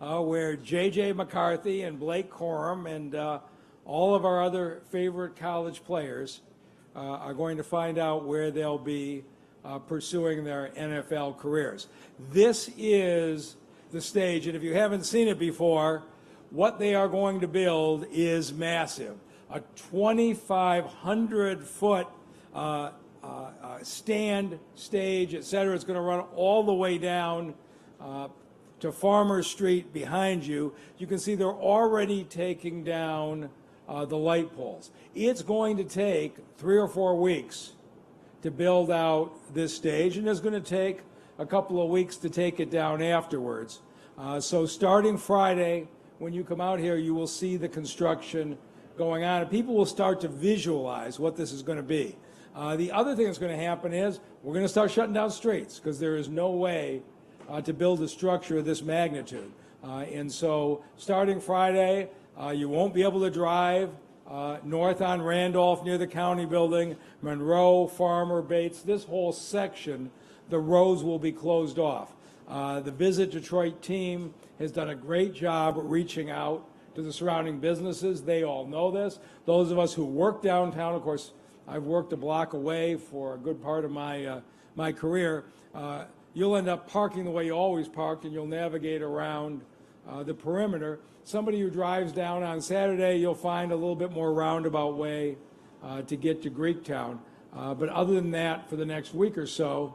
where J.J. McCarthy and Blake Corum and all of our other favorite college players are going to find out where they'll be pursuing their NFL careers. This is the stage, and if you haven't seen it before, what they are going to build is massive. A 2,500-foot stand, stage, et cetera. It's going to run all the way down to Farmer Street behind you. You can see they're already taking down the light poles. It's going to take 3 or 4 weeks to build out this stage, and it's going to take a couple of weeks to take it down afterwards. So starting Friday, when you come out here, you will see the construction going on, and people will start to visualize what this is going to be. The other thing that's going to happen is we're going to start shutting down streets because there is no way to build a structure of this magnitude. And so starting Friday, you won't be able to drive north on Randolph near the county building, Monroe, Farmer, Bates, this whole section, the roads will be closed off. The Visit Detroit team has done a great job reaching out to the surrounding businesses. They all know this. Those of us who work downtown, of course, I've worked a block away for a good part of my career. You'll end up parking the way you always parked, and you'll navigate around the perimeter. Somebody who drives down on Saturday, you'll find a little bit more roundabout way to get to Greektown. But other than that, for the next week or so,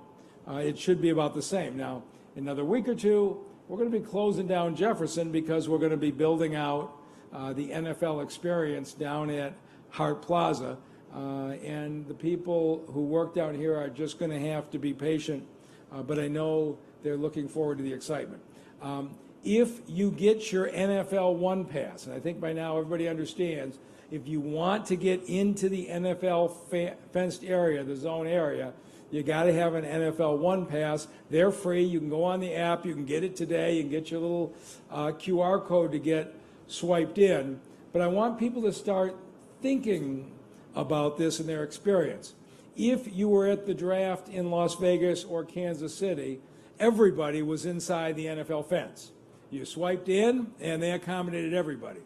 it should be about the same. Now, in another week or two, we're going to be closing down Jefferson because we're going to be building out the NFL experience down at Hart Plaza. And the people who work down here are just going to have to be patient, but I know they're looking forward to the excitement. If you get your NFL One Pass, and I think by now everybody understands, if you want to get into the NFL fenced area, the zone area, you got to have an NFL One Pass. They're free. You can go on the app. You can get it today. You can get your little QR code to get swiped in. But I want people to start thinking about this in their experience. If you were at the draft in Las Vegas or Kansas City, everybody was inside the NFL fence. You swiped in, and they accommodated everybody.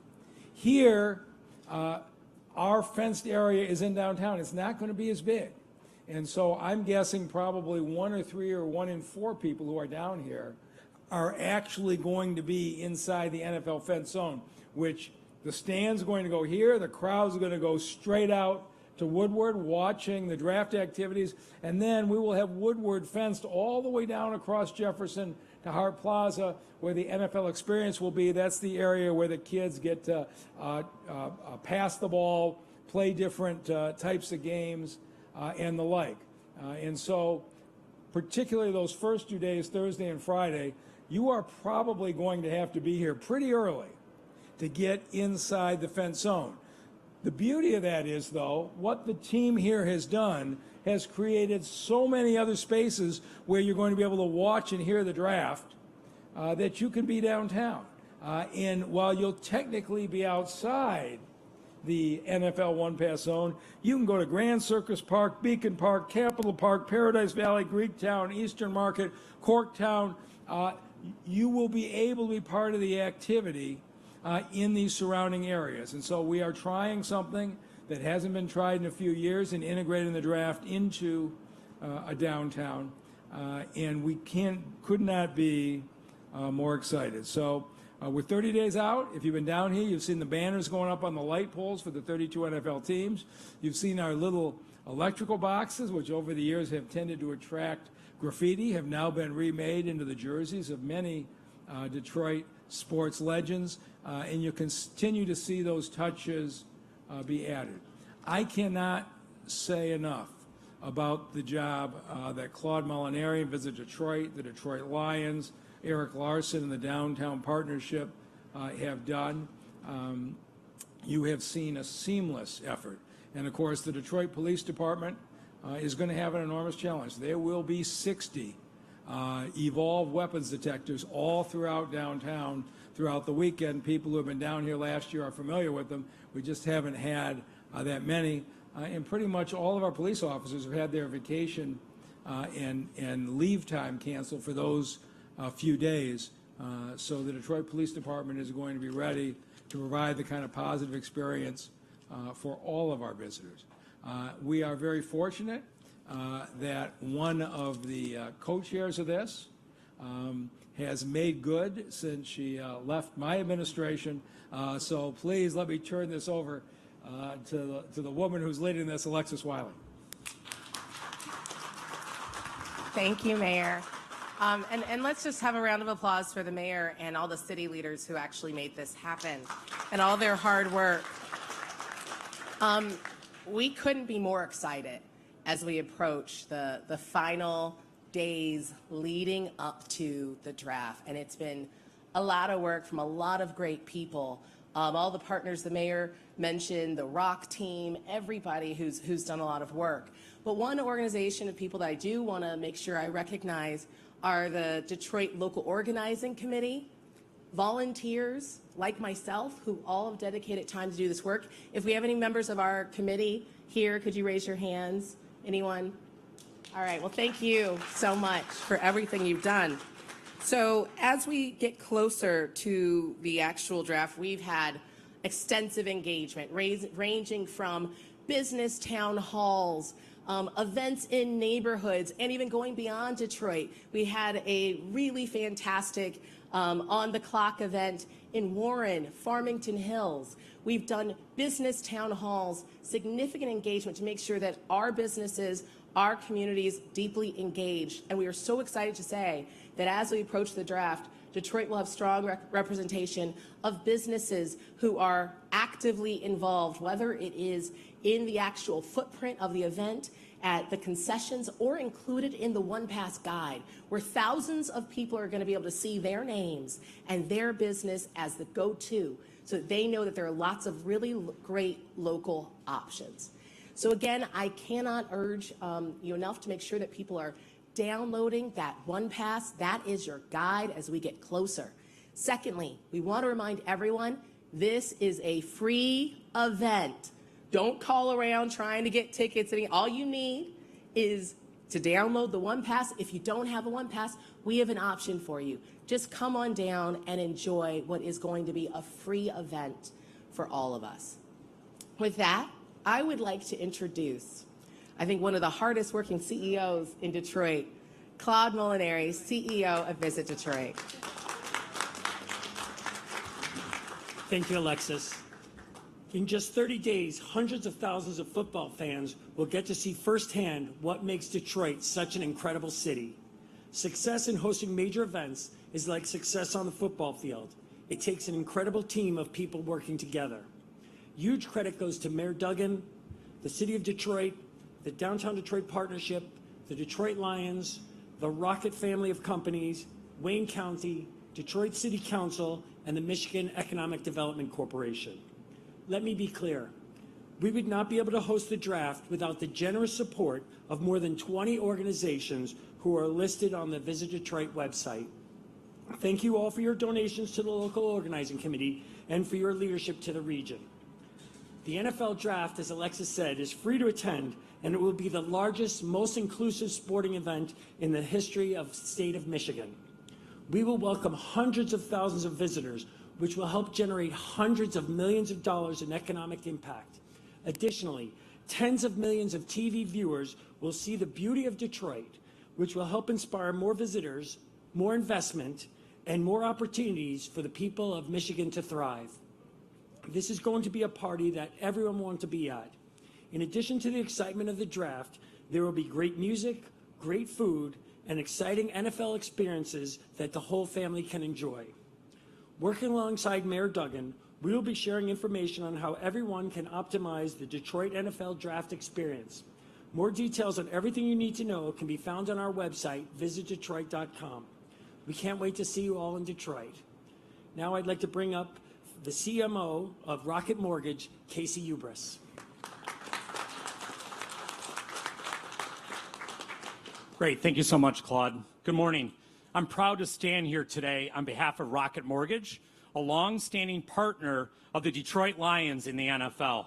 Here, our fenced area is in downtown. It's not going to be as big. And so I'm guessing probably 1 or 3 or 1 in 4 people who are down here are actually going to be inside the NFL fence zone, which the stand's going to go here, the crowd's going to go straight out to Woodward watching the draft activities, and then we will have Woodward fenced all the way down across Jefferson to Hart Plaza, where the NFL experience will be. That's the area where the kids get to pass the ball, play different types of games, and the like. And so, particularly those first 2 days, Thursday and Friday, you are probably going to have to be here pretty early to get inside the fence zone. The beauty of that is, though, what the team here has done has created so many other spaces where you're going to be able to watch and hear the draft that you can be downtown. And while you'll technically be outside the NFL One Pass zone, you can go to Grand Circus Park, Beacon Park, Capitol Park, Paradise Valley, Greektown, Eastern Market, Corktown. You will be able to be part of the activity in these surrounding areas. And so we are trying something that hasn't been tried in a few years in integrating the draft into a downtown. And we could not be more excited. So we're 30 days out. If you've been down here, you've seen the banners going up on the light poles for the 32 NFL teams. You've seen our little electrical boxes, which over the years have tended to attract graffiti, have now been remade into the jerseys of many Detroit sports legends. And you continue to see those touches be added. I cannot say enough about the job that Claude Molinari, Visit Detroit, the Detroit Lions, Eric Larson, and the Downtown Partnership have done. You have seen a seamless effort. And, of course, the Detroit Police Department is going to have an enormous challenge. There will be 60 evolved weapons detectors all throughout downtown throughout the weekend. People who have been down here last year are familiar with them. We just haven't had that many. And pretty much all of our police officers have had their vacation and leave time canceled for those few days So the Detroit Police Department is going to be ready to provide the kind of positive experience for all of our visitors. We are very fortunate that one of the co-chairs of this has made good since she left my administration. So please let me turn this over to the woman who's leading this, Alexis Wiley. Thank you, Mayor. And let's just have a round of applause for the mayor and all the city leaders who actually made this happen and all their hard work. We couldn't be more excited as we approach the final days leading up to the draft. And it's been a lot of work from a lot of great people. All the partners the mayor mentioned, the ROC team, everybody who's done a lot of work. But one organization of people that I do want to make sure I recognize are the Detroit Local Organizing Committee, volunteers like myself who all have dedicated time to do this work. If we have any members of our committee here, could you raise your hands? Anyone? All right, well, thank you so much for everything you've done. So as we get closer to the actual draft, we've had extensive engagement, ranging from business town halls, events in neighborhoods, and even going beyond Detroit. We had a really fantastic on-the-clock event in Warren, Farmington Hills. We've done business town halls, significant engagement to make sure that our businesses, our communities deeply engaged. And we are so excited to say that as we approach the draft, Detroit will have strong representation of businesses who are actively involved, whether it is in the actual footprint of the event, at the concessions, or included in the One Pass guide, where thousands of people are going to be able to see their names and their business as the go-to, so that they know that there are lots of really great local options. So again, I cannot urge you enough to make sure that people are downloading that One Pass. That is your guide as we get closer. Secondly, we want to remind everyone, this is a free event. Don't call around trying to get tickets. All you need is to download the One Pass. If you don't have a One Pass, we have an option for you. Just come on down and enjoy what is going to be a free event for all of us. With that, I would like to introduce, I think, one of the hardest working CEOs in Detroit, Claude Molinari, CEO of Visit Detroit. Thank you, Alexis. In just 30 days, hundreds of thousands of football fans will get to see firsthand what makes Detroit such an incredible city. Success in hosting major events is like success on the football field. It takes an incredible team of people working together. Huge credit goes to Mayor Duggan, the City of Detroit, the Downtown Detroit Partnership, the Detroit Lions, the Rocket family of companies, Wayne County, Detroit City Council, and the Michigan Economic Development Corporation. Let me be clear. We would not be able to host the draft without the generous support of more than 20 organizations who are listed on the Visit Detroit website. Thank you all for your donations to the local organizing committee and for your leadership to the region. The NFL draft, as Alexis said, is free to attend, and it will be the largest, most inclusive sporting event in the history of the state of Michigan. We will welcome hundreds of thousands of visitors, which will help generate hundreds of millions of dollars in economic impact. Additionally, tens of millions of TV viewers will see the beauty of Detroit, which will help inspire more visitors, more investment, and more opportunities for the people of Michigan to thrive. This is going to be a party that everyone wants to be at. In addition to the excitement of the draft, there will be great music, great food, and exciting NFL experiences that the whole family can enjoy. Working alongside Mayor Duggan, we will be sharing information on how everyone can optimize the Detroit NFL draft experience. More details on everything you need to know can be found on our website, visitdetroit.com. We can't wait to see you all in Detroit. Now I'd like to bring up the CMO of Rocket Mortgage, Casey Ubris. Great. Thank you so much, Claude. Good morning. I'm proud to stand here today on behalf of Rocket Mortgage, a long-standing partner of the Detroit Lions in the NFL.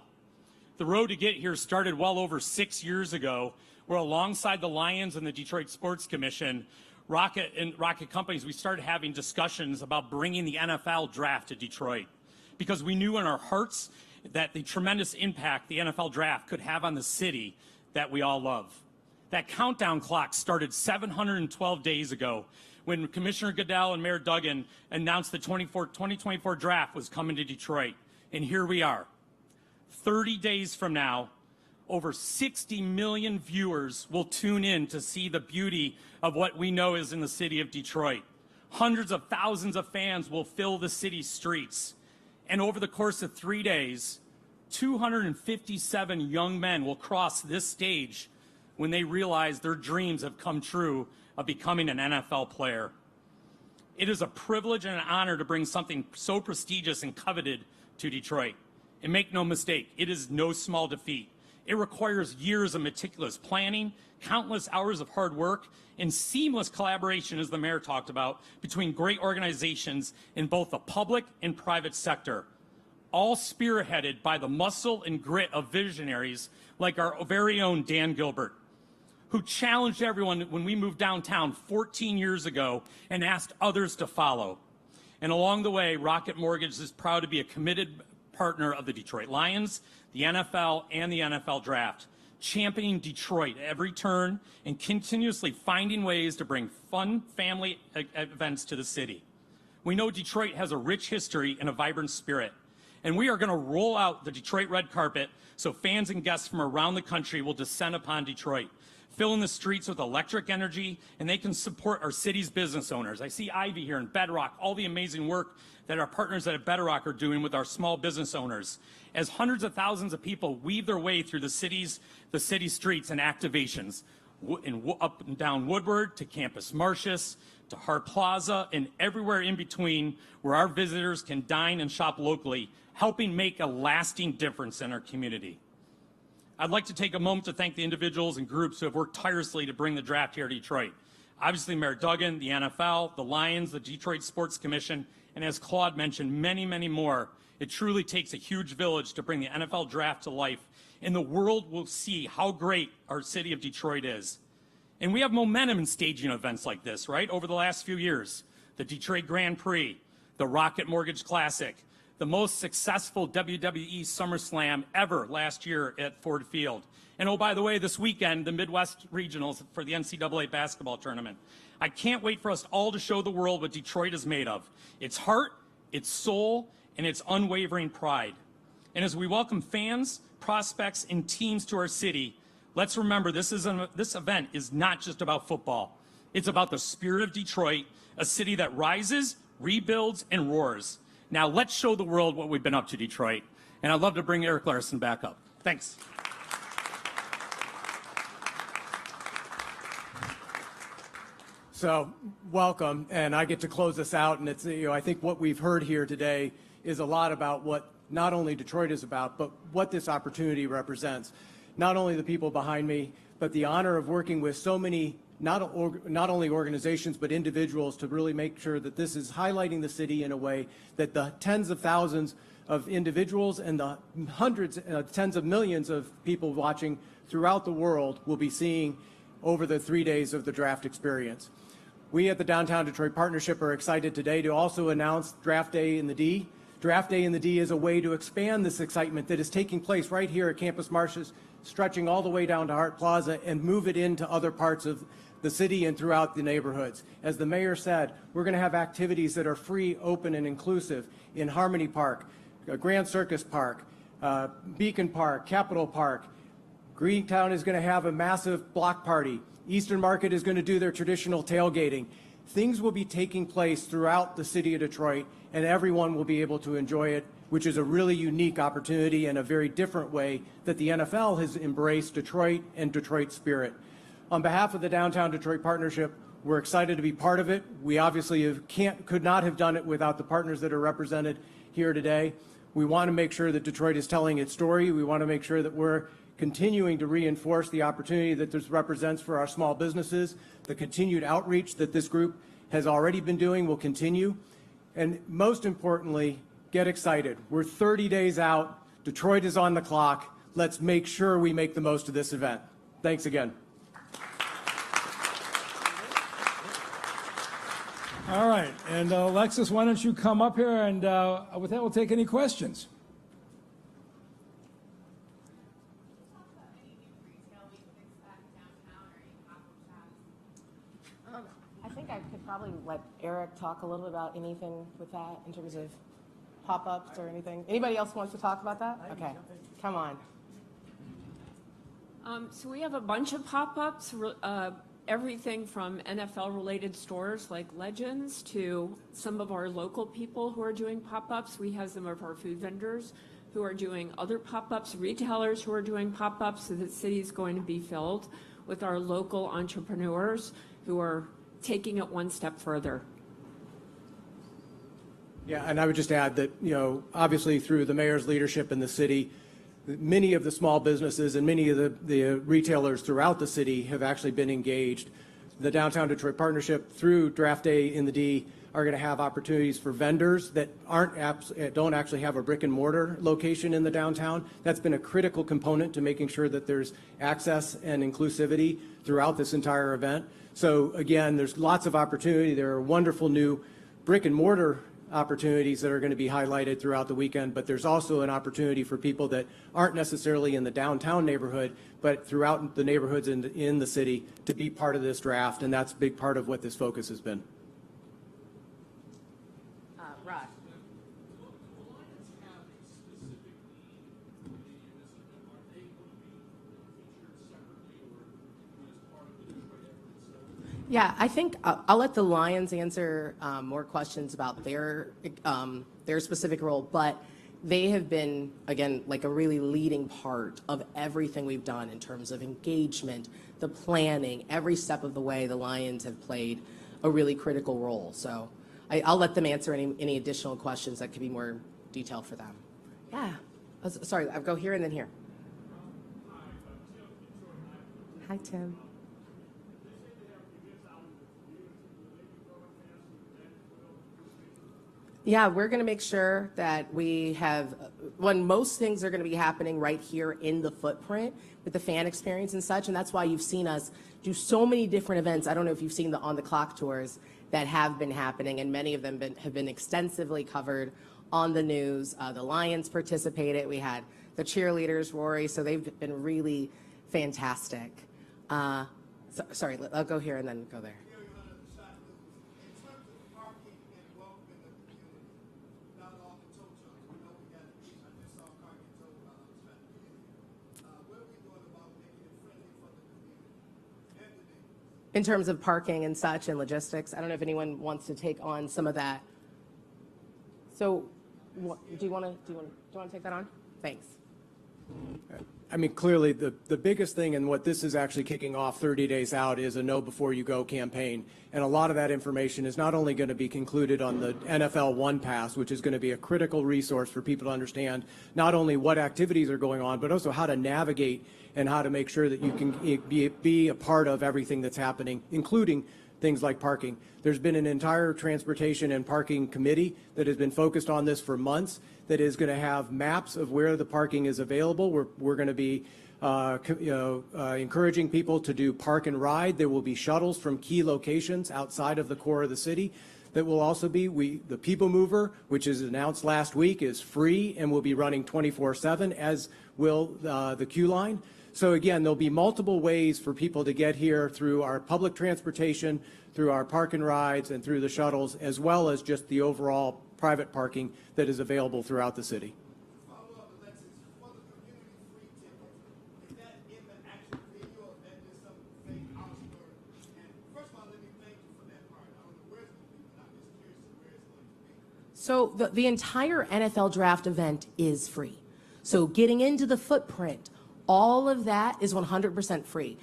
The road to get here started well over 6 years ago, where alongside the Lions and the Detroit Sports Commission, Rocket companies, we started having discussions about bringing the NFL draft to Detroit because we knew in our hearts that the tremendous impact the NFL draft could have on the city that we all love. That countdown clock started 712 days ago when Commissioner Goodell and Mayor Duggan announced the 2024 draft was coming to Detroit. And here we are. 30 days from now, over 60 million viewers will tune in to see the beauty of what we know is in the city of Detroit. Hundreds of thousands of fans will fill the city's streets. And over the course of 3 days, 257 young men will cross this stage when they realize their dreams have come true of becoming an NFL player. It is a privilege and an honor to bring something so prestigious and coveted to Detroit. And make no mistake, it is no small defeat. It requires years of meticulous planning, countless hours of hard work, and seamless collaboration, as the mayor talked about, between great organizations in both the public and private sector, all spearheaded by the muscle and grit of visionaries like our very own Dan Gilbert, who challenged everyone when we moved downtown 14 years ago and asked others to follow. And along the way, Rocket Mortgage is proud to be a committed partner of the Detroit Lions, the NFL, and the NFL Draft, championing Detroit at every turn and continuously finding ways to bring fun family events to the city. We know Detroit has a rich history and a vibrant spirit, and we are going to roll out the Detroit red carpet so fans and guests from around the country will descend upon Detroit, filling the streets with electric energy, and they can support our city's business owners. I see Ivy here and Bedrock, all the amazing work that our partners at Bedrock are doing with our small business owners, as hundreds of thousands of people weave their way through the city streets and activations, up and down Woodward to Campus Martius to Hart Plaza and everywhere in between, where our visitors can dine and shop locally, helping make a lasting difference in our community. I'd like to take a moment to thank the individuals and groups who have worked tirelessly to bring the draft here to Detroit. Obviously, Mayor Duggan, the NFL, the Lions, the Detroit Sports Commission, and as Claude mentioned, many, many more. It truly takes a huge village to bring the NFL draft to life, and the world will see how great our city of Detroit is. And we have momentum in staging events like this, right? Over the last few years, the Detroit Grand Prix, the Rocket Mortgage Classic, the most successful WWE SummerSlam ever last year at Ford Field. And oh, by the way, this weekend, the Midwest Regionals for the NCAA basketball tournament. I can't wait for us all to show the world what Detroit is made of. Its heart, its soul, and its unwavering pride. And as we welcome fans, prospects, and teams to our city, let's remember this event is not just about football. It's about the spirit of Detroit, a city that rises, rebuilds, and roars. Now let's show the world what we've been up to, Detroit. And I'd love to bring Eric Larson back up. Thanks. So, welcome, and I get to close this out, and it's, I think what we've heard here today is a lot about what not only Detroit is about, but what this opportunity represents. Not only the people behind me, but the honor of working with so many, not only organizations, but individuals to really make sure that this is highlighting the city in a way that the tens of thousands of individuals and the hundreds, tens of millions of people watching throughout the world will be seeing over the 3 days of the draft experience. We at the Downtown Detroit Partnership are excited today to also announce Draft Day in the D. Draft Day in the D is a way to expand this excitement that is taking place right here at Campus Martius, stretching all the way down to Hart Plaza, and move it into other parts of the city and throughout the neighborhoods. As the mayor said, we're going to have activities that are free, open, and inclusive in Harmony Park, Grand Circus Park, Beacon Park, Capitol Park. Greentown is going to have a massive block party. Eastern Market is going to do their traditional tailgating. Things will be taking place throughout the city of Detroit, and everyone will be able to enjoy it, which is a really unique opportunity and a very different way that the NFL has embraced Detroit and Detroit spirit. On behalf of the Downtown Detroit Partnership, we're excited to be part of it. We obviously could not have done it without the partners that are represented here today. We want to make sure that Detroit is telling its story. We want to make sure that we're continuing to reinforce the opportunity that this represents for our small businesses. The continued outreach that this group has already been doing will continue. And most importantly, get excited. We're 30 days out. Detroit is on the clock. Let's make sure we make the most of this event. Thanks again. All right, and Alexis, why don't you come up here, and with that, we'll take any questions. I think I could probably let Eric talk a little bit about anything with that in terms of pop-ups or anything. Anybody else wants to talk about that? Okay, come on. So we have a bunch of pop-ups, everything from NFL-related stores like Legends to some of our local people who are doing pop-ups. We have some of our food vendors who are doing other pop-ups, retailers who are doing pop-ups, so the city is going to be filled with our local entrepreneurs who are taking it one step further. Yeah, and I would just add that, obviously through the mayor's leadership in the city, many of the small businesses and many of the retailers throughout the city have actually been engaged. The Downtown Detroit Partnership through Draft Day in the D are going to have opportunities for vendors that don't actually have a brick and mortar location in the downtown. That's been a critical component to making sure that there's access and inclusivity throughout this entire event. So again, there's lots of opportunity. There are wonderful new brick and mortar opportunities that are going to be highlighted throughout the weekend, but there's also an opportunity for people that aren't necessarily in the downtown neighborhood, but throughout the neighborhoods in the city to be part of this draft, and that's a big part of what this focus has been. Rod. Yeah, I think I'll let the Lions answer more questions about their specific role, but they have been, again, like a really leading part of everything we've done in terms of engagement, the planning, every step of the way. The Lions have played a really critical role. So I'll let them answer any additional questions that could be more detailed for them. Yeah. Sorry, I'll go here and then here. Hi, Tim. Yeah, we're going to make sure that we have, when most things are going to be happening right here in the footprint with the fan experience and such, and that's why you've seen us do so many different events. I don't know if you've seen the On the Clock tours that have been happening, and many of them have been extensively covered on the news. The Lions participated. We had the cheerleaders, Rory, so they've been really fantastic. Sorry, I'll go here and then go there. In terms of parking and such and logistics, I don't know if anyone wants to take on some of that. So, do you want to take that on? Thanks. I mean, clearly the biggest thing and what this is actually kicking off 30 days out is a Know Before You Go campaign. And a lot of that information is not only going to be concluded on the NFL One Pass, which is going to be a critical resource for people to understand not only what activities are going on, but also how to navigate and how to make sure that you can be a part of everything that's happening, including things like parking. There's been an entire transportation and parking committee that has been focused on this for months that is going to have maps of where the parking is available. We're going to be encouraging people to do park and ride. There will be shuttles from key locations outside of the core of the city. That will also be, the People Mover, which is announced last week, is free and will be running 24/7, as will the Q Line. So again, there'll be multiple ways for people to get here through our public transportation, through our park and rides, and through the shuttles, as well as just the overall private parking that is available throughout the city. Follow-up, Alexis, for the community-free ticket, is that in the actual video or that is some fake Oscar? And first of all, let me thank you for that part. I don't know where it's going to be, but I'm just curious to where it's going to be. So the entire NFL draft event is free. So getting into the footprint, all of that is 100% free.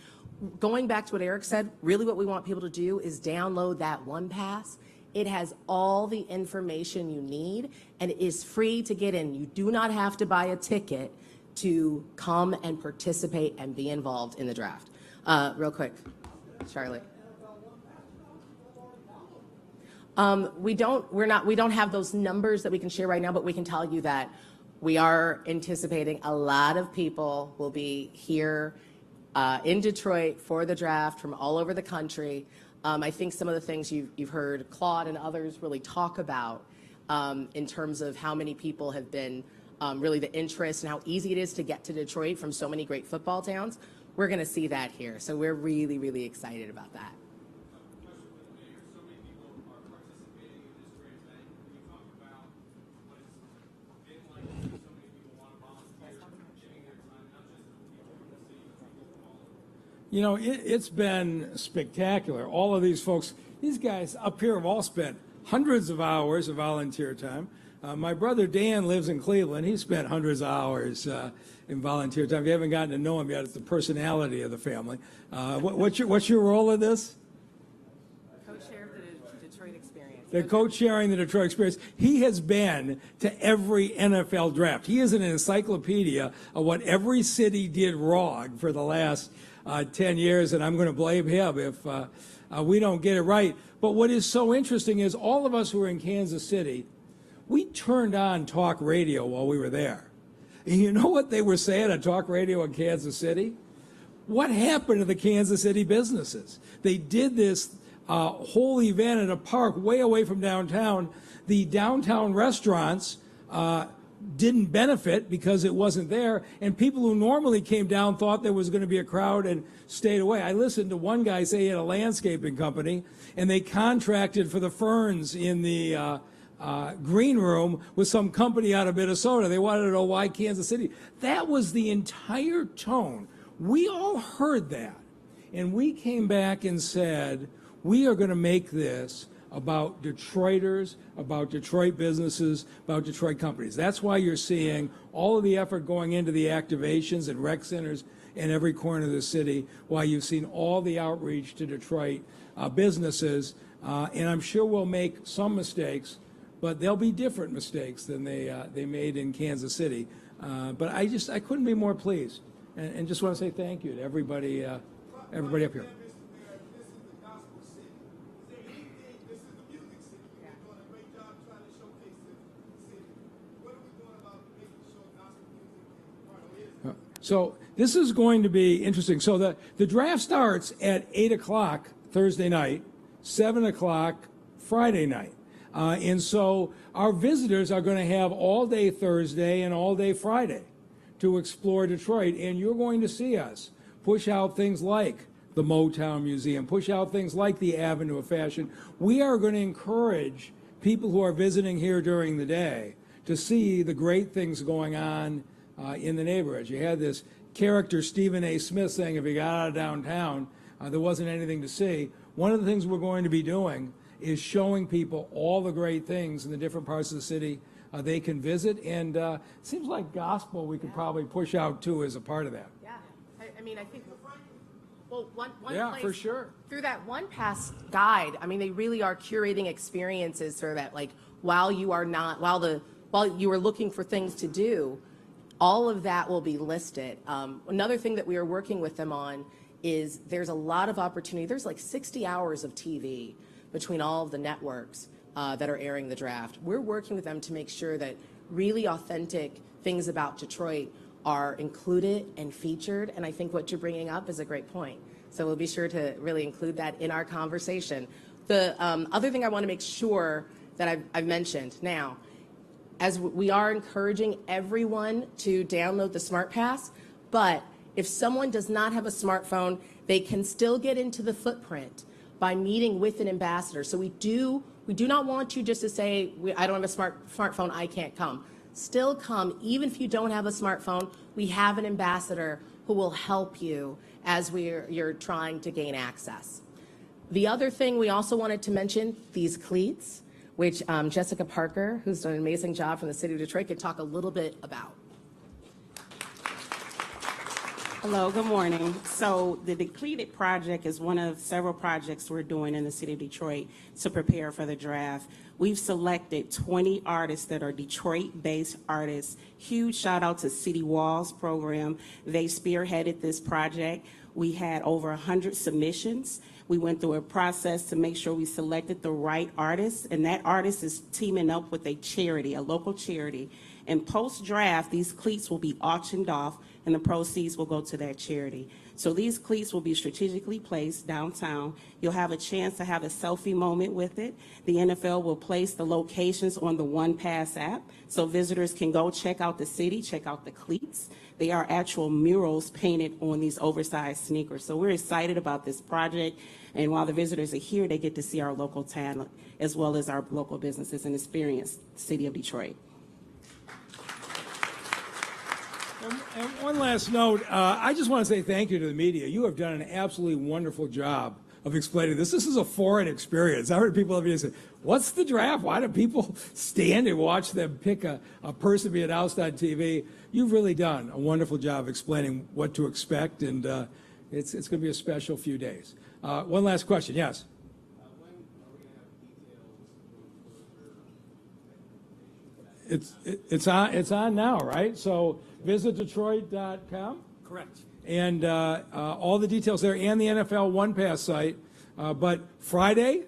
Going back to what Eric said, really what we want people to do is download that One Pass. It has all the information you need, and it is free to get in. You do not have to buy a ticket to come and participate and be involved in the draft. Real quick, Charlotte. We don't have those numbers that we can share right now, but we can tell you that we are anticipating a lot of people will be here in Detroit for the draft from all over the country. I think some of the things you've heard Claude and others really talk about in terms of how many people have been really the interest and how easy it is to get to Detroit from so many great football towns, we're going to see that here. So we're really, really excited about that. You know, it's been spectacular. All of these folks, these guys up here have all spent hundreds of hours of volunteer time. My brother Dan lives in Cleveland. He spent hundreds of hours in volunteer time. If you haven't gotten to know him yet, it's the personality of the family. What's your role in this? Co-chair of the Detroit Experience. The co-chairing the Detroit Experience. He has been to every NFL draft. He is an encyclopedia of what every city did wrong for the last 10 years, and I'm going to blame him if we don't get it right. But what is so interesting is all of us who are in Kansas City, we turned on talk radio while we were there. And you know what they were saying on talk radio in Kansas City? What happened to the Kansas City businesses? They did this whole event at a park way away from downtown. The downtown restaurants didn't benefit because it wasn't there, and people who normally came down thought there was going to be a crowd and stayed away. I listened to one guy say he had a landscaping company, and they contracted for the ferns in the green room with some company out of Minnesota. They wanted to know why Kansas City. That was the entire tone. We all heard that, and we came back and said, we are going to make this about Detroiters, about Detroit businesses, about Detroit companies. That's why you're seeing all of the effort going into the activations and rec centers in every corner of the city, why you've seen all the outreach to Detroit businesses. And I'm sure we'll make some mistakes, but they'll be different mistakes than they made in Kansas City. But I couldn't be more pleased, and just want to say thank you to everybody up here. Mr. Mayor, this is the gospel city. Is there anything, this is the music city, you're doing a great job trying to showcase the city. What are we doing about making sure gospel music is part of it? So this is going to be interesting. So the draft starts at 8 o'clock Thursday night, 7 o'clock Friday night. And so our visitors are going to have all day Thursday and all day Friday to explore Detroit. And you're going to see us push out things like the Motown Museum, push out things like the Avenue of Fashion. We are going to encourage people who are visiting here during the day to see the great things going on in the neighborhood. You had this character, Stephen A. Smith, saying if you got out of downtown, there wasn't anything to see. One of the things we're going to be doing is showing people all the great things in the different parts of the city they can visit. And it seems like gospel we could probably push out, too, as a part of that. Yeah, I mean, I think, well, one Yeah, place, for sure. through that One Pass guide, I mean, they really are curating experiences so that, like, while you are looking for things to do, all of that will be listed. Another thing that we are working with them on is there's a lot of opportunity. There's like 60 hours of TV between all of the networks that are airing the draft. We're working with them to make sure that really authentic things about Detroit are included and featured, and I think what you're bringing up is a great point. So we'll be sure to really include that in our conversation. The other thing I want to make sure that I've mentioned now, as we are encouraging everyone to download the Smart Pass, but if someone does not have a smartphone, they can still get into the footprint by meeting with an ambassador. So we do not want you just to say, I don't have a smartphone, I can't come. Still come, even if you don't have a smartphone. We have an ambassador who will help you as you're trying to gain access. The other thing we also wanted to mention, these cleats, which Jessica Parker, who's done an amazing job from the city of Detroit, could talk a little bit about. Hello, good morning. So the Decleated Project is one of several projects we're doing in the city of Detroit to prepare for the draft. We've selected 20 artists that are Detroit-based artists. Huge shout out to City Walls program. They spearheaded this project. We had over 100 submissions. We went through a process to make sure we selected the right artist, and that artist is teaming up with a charity, a local charity. And post-draft, these cleats will be auctioned off, and the proceeds will go to that charity. So these cleats will be strategically placed downtown. You'll have a chance to have a selfie moment with it. The NFL will place the locations on the One Pass app so visitors can go check out the city, check out the cleats. They are actual murals painted on these oversized sneakers. So we're excited about this project. And while the visitors are here, they get to see our local talent as well as our local businesses and experience the city of Detroit. And one last note, I just want to say thank you to the media. You have done an absolutely wonderful job of explaining this. This is a foreign experience. I heard people every day say, what's the draft? Why do people stand and watch them pick a person be announced on TV? You've really done a wonderful job explaining what to expect, and it's going to be a special few days. One last question, yes? It's on now, right? So visit Detroit.com. Correct. And all the details there, and the NFL One Pass site. But Friday,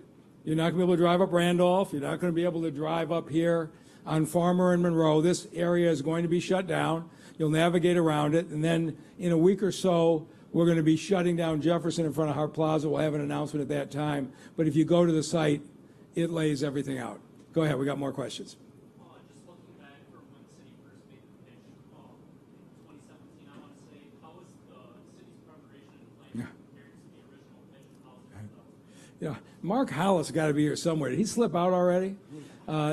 you're not going to be able to drive up Randolph. You're not going to be able to drive up here on Farmer and Monroe. This area is going to be shut down. You'll navigate around it. And then in a week or so, we're going to be shutting down Jefferson in front of Hart Plaza. We'll have an announcement at that time. But if you go to the site, it lays everything out. Go ahead. We got more questions. Just looking back for when the city first made the pitch in 2017, I want to say, how was the city's preparation and planning compared to the original pitch? How was it stuff? Yeah, Mark Hollis got to be here somewhere. Did he slip out already?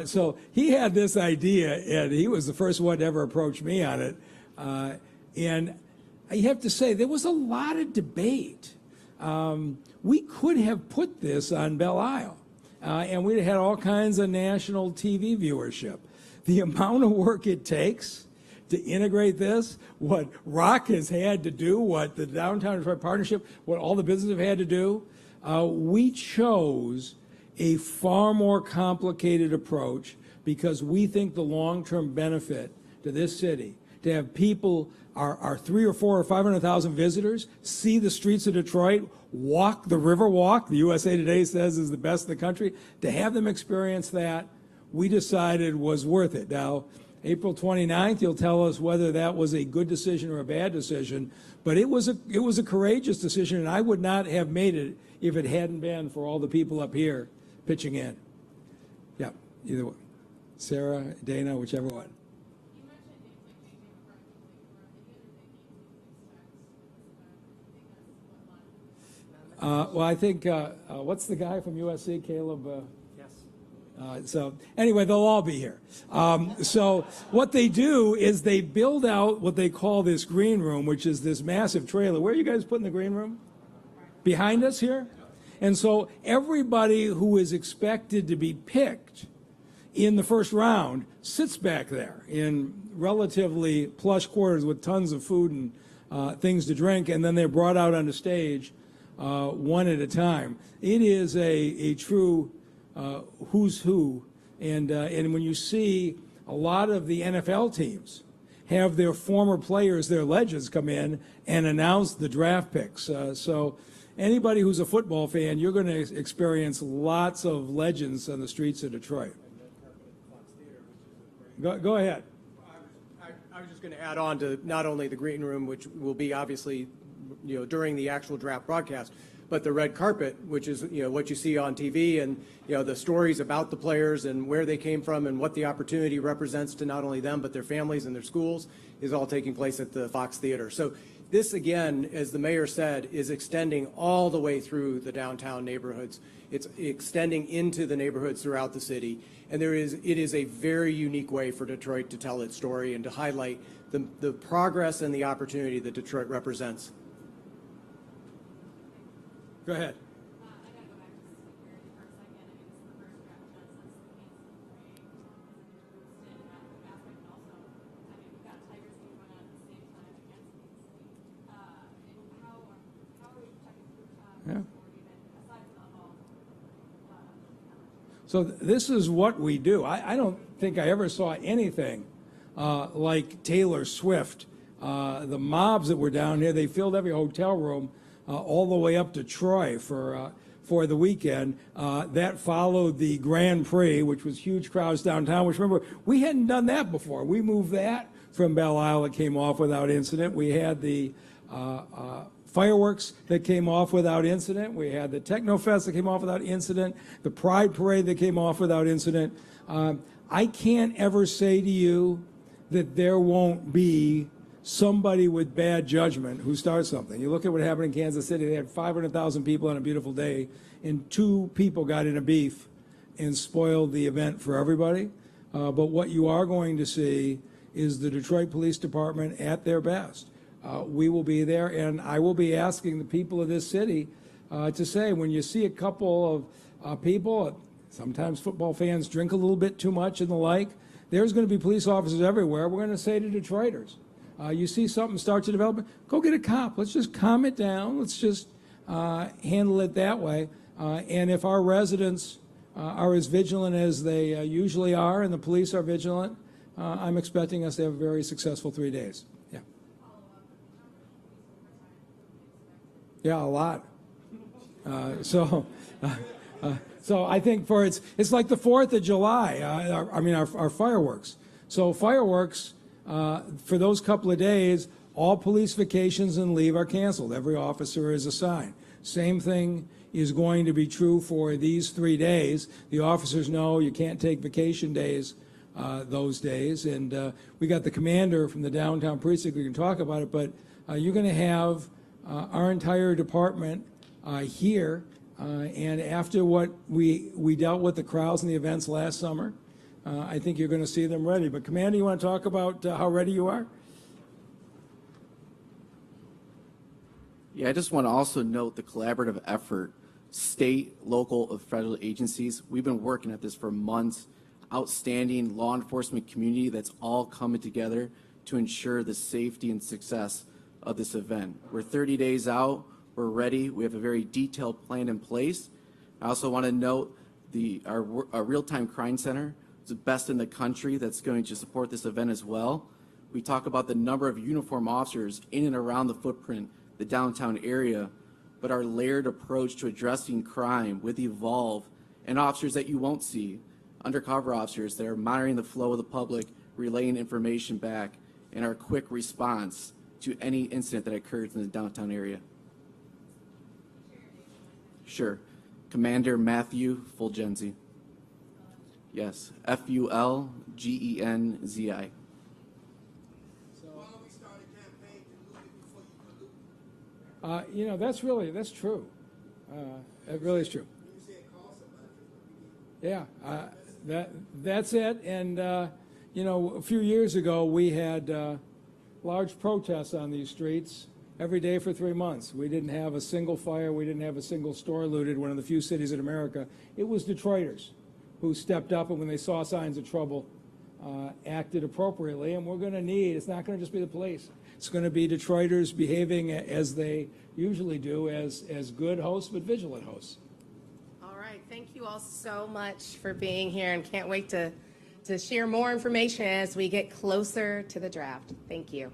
So he had this idea, and he was the first one to ever approach me on it. And you have to say, there was a lot of debate. We could have put this on Belle Isle, and we'd have had all kinds of national TV viewership. The amount of work it takes to integrate this, what Rock has had to do, what the Downtown Detroit Partnership, what all the businesses have had to do, we chose a far more complicated approach because we think the long-term benefit to this city, to have people, our 300,000 or 400,000 or 500,000 visitors, see the streets of Detroit, walk the River Walk, the USA Today says is the best in the country, to have them experience that, we decided was worth it. Now, April 29th, you'll tell us whether that was a good decision or a bad decision, but it was a courageous decision, and I would not have made it if it hadn't been for all the people up here pitching in. Yeah, either one. Sarah, Dana, whichever one. Well, I think, what's the guy from USC, Caleb? Yes. So anyway, they'll all be here. So what they do is they build out what they call this green room, which is this massive trailer. Where are you guys putting the green room? Behind us here? And so everybody who is expected to be picked in the first round sits back there in relatively plush quarters with tons of food and things to drink, and then they're brought out on the stage one at a time. It is a true who's who, and when you see a lot of the NFL teams have their former players, their legends, come in and announce the draft picks. So anybody who's a football fan, you're going to experience lots of legends on the streets of Detroit. Go ahead. I was just going to add on to not only the green room, which will be obviously, during the actual draft broadcast, but the red carpet, which is, what you see on TV, and, the stories about the players and where they came from and what the opportunity represents to not only them, but their families and their schools, is all taking place at the Fox Theater. So this, again, as the mayor said, is extending all the way through the downtown neighborhoods. It's extending into the neighborhoods throughout the city. And it is a very unique way for Detroit to tell its story and to highlight the progress and the opportunity that Detroit represents. Go ahead. Yeah. So this is what we do. I don't think I ever saw anything like Taylor Swift. The mobs that were down here, they filled every hotel room all the way up to Troy for the weekend. That followed the Grand Prix, which was huge crowds downtown, which, remember, we hadn't done that before. We moved that from Belle Isle. It came off without incident. We had the fireworks that came off without incident. We had the Technofest that came off without incident, the Pride Parade that came off without incident. I can't ever say to you that there won't be somebody with bad judgment who starts something. You look at what happened in Kansas City. They had 500,000 people on a beautiful day, and 2 people got in a beef and spoiled the event for everybody. But what you are going to see is the Detroit Police Department at their best. We will be there, and I will be asking the people of this city to say, when you see a couple of people, sometimes football fans drink a little bit too much and the like, there's going to be police officers everywhere. We're going to say to Detroiters, you see something start to develop, go get a cop. Let's just calm it down. Let's just handle it that way. And if our residents are as vigilant as they usually are, and the police are vigilant, I'm expecting us to have a very successful 3 days. Yeah. Yeah, a lot. So I think it's like the 4th of July. Our fireworks. So fireworks, for those couple of days, all police vacations and leave are canceled. Every officer is assigned. Same thing is going to be true for these 3 days. The officers know you can't take vacation days those days. And we got the commander from the downtown precinct. We can talk about it, but you're going to have our entire department here. And after what we dealt with the crowds and the events last summer, I think you're going to see them ready. But Commander, you want to talk about how ready you are? Yeah, I just want to also note the collaborative effort, state, local, and federal agencies. We've been working at this for months. Outstanding law enforcement community that's all coming together to ensure the safety and success of this event. We're 30 days out. We're ready. We have a very detailed plan in place. I also want to note our real-time crime center is the best in the country that's going to support this event as well. We talk about the number of uniformed officers in and around the footprint, the downtown area, but our layered approach to addressing crime with Evolve and officers that you won't see, undercover officers that are monitoring the flow of the public, relaying information back, and our quick response to any incident that occurs in the downtown area. Sure. Commander Matthew Fulgenzi. Yes, Fulgenzi. Why don't we start a campaign to loot it before you pollute it? That's true. It really is true. You say it costs somebody. Yeah, that's it. And, a few years ago, we had large protests on these streets every day for 3 months. We didn't have a single fire. We didn't have a single store looted, one of the few cities in America. It was Detroiters who stepped up, and when they saw signs of trouble, acted appropriately. And we're going to it's not going to just be the police. It's going to be Detroiters behaving as they usually do, as good hosts, but vigilant hosts. All right, thank you all so much for being here, and can't wait to share more information as we get closer to the draft. Thank you.